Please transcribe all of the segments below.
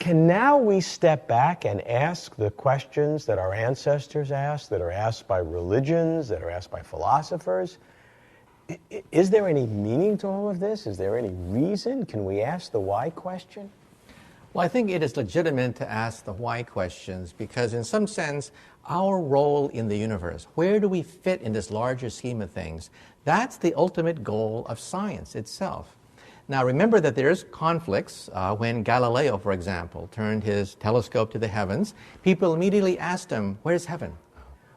can now we step back and ask the questions that our ancestors asked, that are asked by religions, that are asked by philosophers? Is there any meaning to all of this? Is there any reason? Can we ask the why question? Well, I think it is legitimate to ask the why questions because in some sense, our role in the universe, where do we fit in this larger scheme of things? That's the ultimate goal of science itself. Now, remember that there's conflicts. When Galileo, for example, turned his telescope to the heavens, people immediately asked him, where's heaven?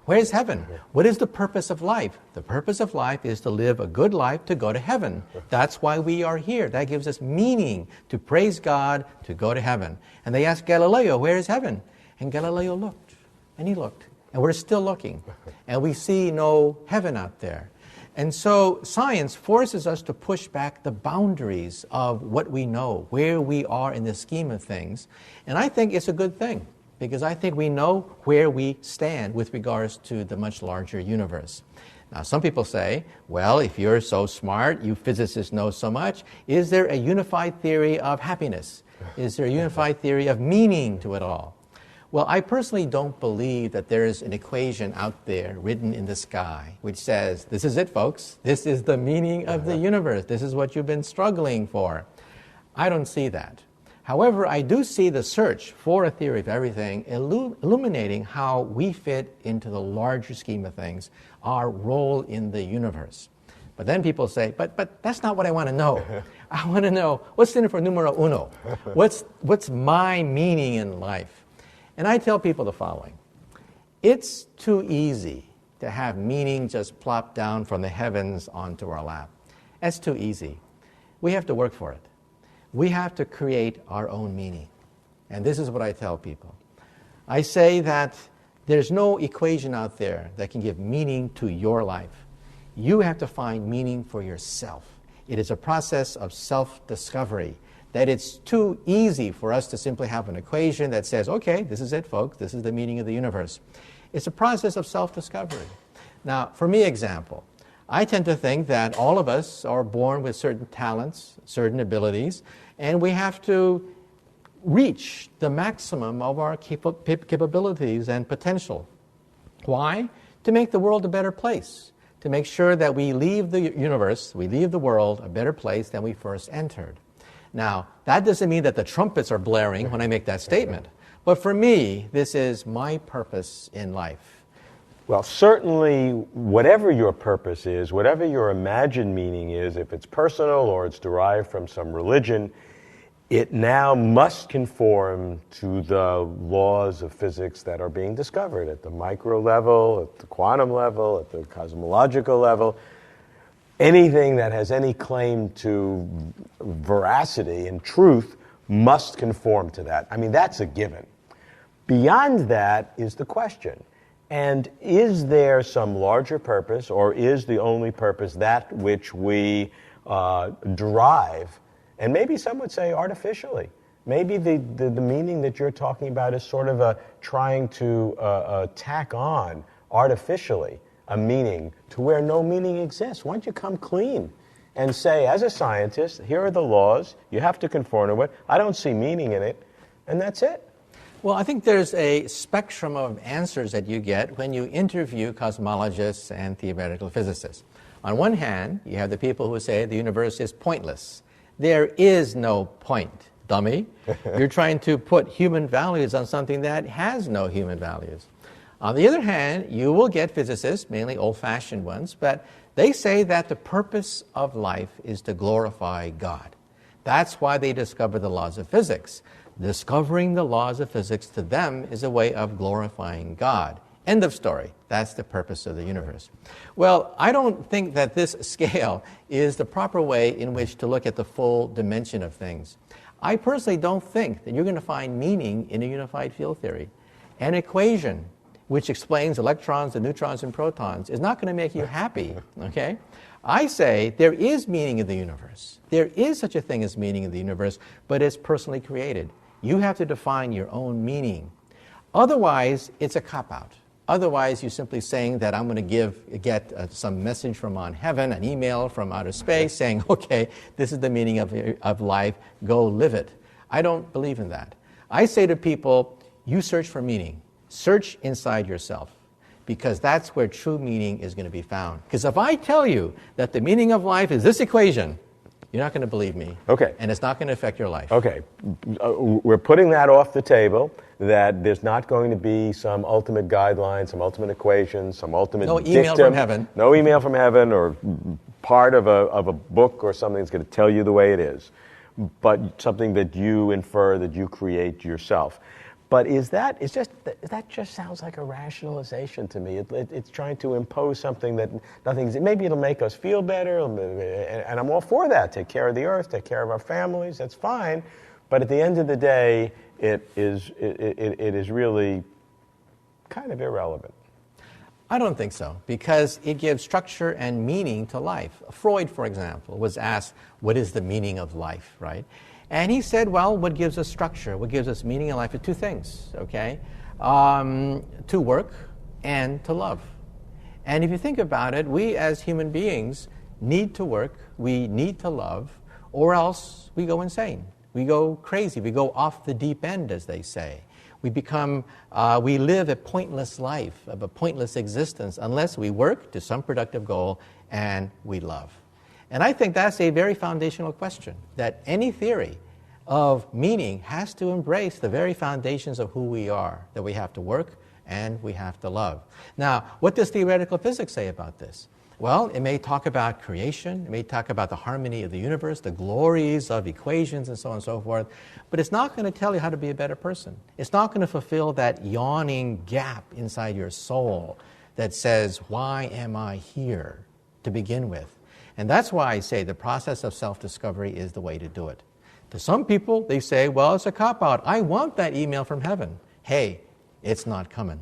Where's heaven? What is the purpose of life? The purpose of life is to live a good life to go to heaven. That's why we are here. That gives us meaning to praise God, to go to heaven. And they asked Galileo, where is heaven? And Galileo looked, and he looked, and we're still looking. And we see no heaven out there. And so science forces us to push back the boundaries of what we know, where we are in the scheme of things. And I think it's a good thing, because I think we know where we stand with regards to the much larger universe. Now, some people say, well, if you're so smart, you physicists know so much, is there a unified theory of happiness? Is there a unified theory of meaning to it all? Well, I personally don't believe that there is an equation out there written in the sky which says, this is it, folks. This is the meaning of the universe. This is what you've been struggling for. I don't see that. However, I do see the search for a theory of everything illuminating how we fit into the larger scheme of things, our role in the universe. But then people say, but that's not what I want to know. I want to know, what's in it for numero uno? What's my meaning in life? And I tell people the following. It's too easy to have meaning just plop down from the heavens onto our lap. That's too easy. We have to work for it. We have to create our own meaning. And this is what I tell people. I say that there's no equation out there that can give meaning to your life. You have to find meaning for yourself. It is a process of self-discovery. That it's too easy for us to simply have an equation that says, okay, this is it, folks, this is the meaning of the universe. It's a process of self-discovery. Now, for me, example, I tend to think that all of us are born with certain talents, certain abilities, and we have to reach the maximum of our capabilities and potential. Why? To make the world a better place, to make sure that we leave the universe, we leave the world a better place than we first entered. Now, that doesn't mean that the trumpets are blaring when I make that statement. But for me, this is my purpose in life. Well, certainly, whatever your purpose is, whatever your imagined meaning is, if it's personal or it's derived from some religion, it now must conform to the laws of physics that are being discovered at the micro level, at the quantum level, at the cosmological level. Anything that has any claim to veracity and truth must conform to that. I mean, that's a given. Beyond that is the question. And is there some larger purpose, or is the only purpose that which we derive, and maybe some would say artificially? Maybe the meaning that you're talking about is sort of trying to tack on artificially a meaning to where no meaning exists. Why don't you come clean and say, as a scientist, here are the laws, you have to conform to it, I don't see meaning in it, and that's it. Well, I think there's a spectrum of answers that you get when you interview cosmologists and theoretical physicists. On one hand, you have the people who say the universe is pointless. There is no point, dummy. You're trying to put human values on something that has no human values. On the other hand, you will get physicists, mainly old-fashioned ones, but they say that the purpose of life is to glorify God. That's why they discovered the laws of physics. Discovering the laws of physics to them is a way of glorifying God. End of story. That's the purpose of the universe. Well, I don't think that this scale is the proper way in which to look at the full dimension of things. I personally don't think that you're going to find meaning in a unified field theory. An equation which explains electrons and neutrons and protons is not going to make you happy, okay? I say there is meaning in the universe. There is such a thing as meaning in the universe, but it's personally created. You have to define your own meaning. Otherwise, it's a cop-out. Otherwise, you're simply saying that I'm going to get some message from on heaven, an email from outer space saying, okay, this is the meaning of life, go live it. I don't believe in that. I say to people, you search for meaning. Search inside yourself, because that's where true meaning is going to be found. Because if I tell you that the meaning of life is this equation, you're not going to believe me. Okay. And it's not going to affect your life. Okay. We're putting that off the table, that there's not going to be some ultimate guideline, some ultimate equation, some ultimate No email dictum, from heaven. No email from heaven or part of a book or something that's going to tell you the way it is, but something that you infer, that you create yourself. But that just sounds like a rationalization to me. It's trying to impose something that nothing's. Maybe it'll make us feel better, and I'm all for that. Take care of the earth, take care of our families. That's fine. But at the end of the day, it is really kind of irrelevant. I don't think so, because it gives structure and meaning to life. Freud, for example, was asked, what is the meaning of life, right? And he said, well, what gives us structure, what gives us meaning in life are two things, okay? To work and to love. And if you think about it, we as human beings need to work, we need to love, or else we go insane. We go crazy, we go off the deep end, as they say. We live a pointless life, of a pointless existence, unless we work to some productive goal and we love. And I think that's a very foundational question, that any theory of meaning has to embrace the very foundations of who we are, that we have to work and we have to love. Now, what does theoretical physics say about this? Well, it may talk about creation, it may talk about the harmony of the universe, the glories of equations, and so on and so forth, but it's not going to tell you how to be a better person. It's not going to fulfill that yawning gap inside your soul that says, why am I here to begin with? And that's why I say the process of self-discovery is the way to do it. To some people, they say, well, it's a cop-out. I want that email from heaven. Hey, it's not coming.